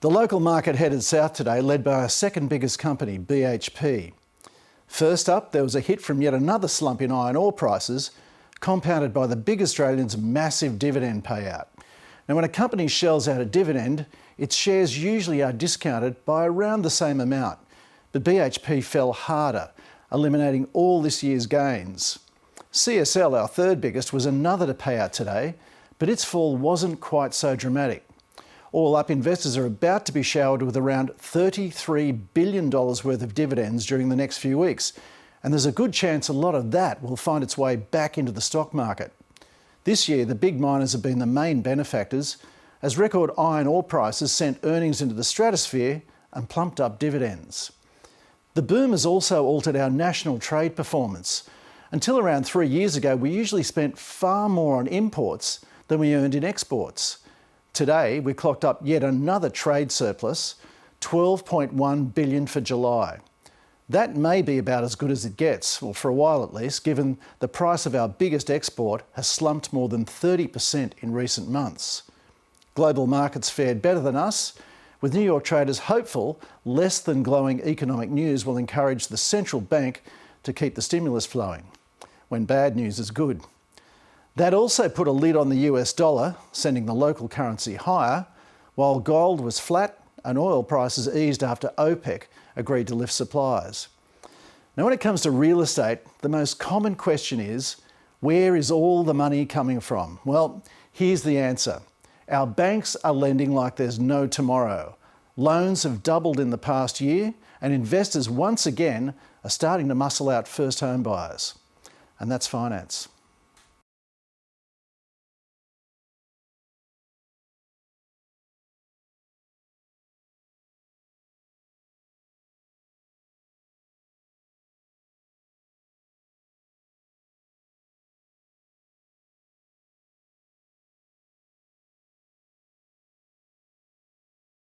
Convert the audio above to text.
The local market headed south today, led by our second biggest company, BHP. First up, there was a hit from yet another slump in iron ore prices, compounded by the big Australian's massive dividend payout. Now, when a company shells out a dividend, its shares usually are discounted by around the same amount. But BHP fell harder, eliminating all this year's gains. CSL, our third biggest, was another to pay out today, but its fall wasn't quite so dramatic. All up, investors are about to be showered with around $33 billion worth of dividends during the next few weeks, and there's a good chance a lot of that will find its way back into the stock market. This year, the big miners have been the main benefactors, as record iron ore prices sent earnings into the stratosphere and plumped up dividends. The boom has also altered our national trade performance. Until around 3 years ago, we usually spent far more on imports than we earned in exports. Today, we clocked up yet another trade surplus, $12.1 billion for July. That may be about as good as it gets, well, for a while at least, given the price of our biggest export has slumped more than 30% in recent months. Global markets fared better than us, with New York traders hopeful less than glowing economic news will encourage the central bank to keep the stimulus flowing, when bad news is good. That also put a lid on the US dollar, sending the local currency higher, while gold was flat and oil prices eased after OPEC agreed to lift supplies. Now, when it comes to real estate, the most common question is, where is all the money coming from? Well, here's the answer. Our banks are lending like there's no tomorrow. Loans have doubled in the past year, and investors once again are starting to muscle out first home buyers. And that's finance.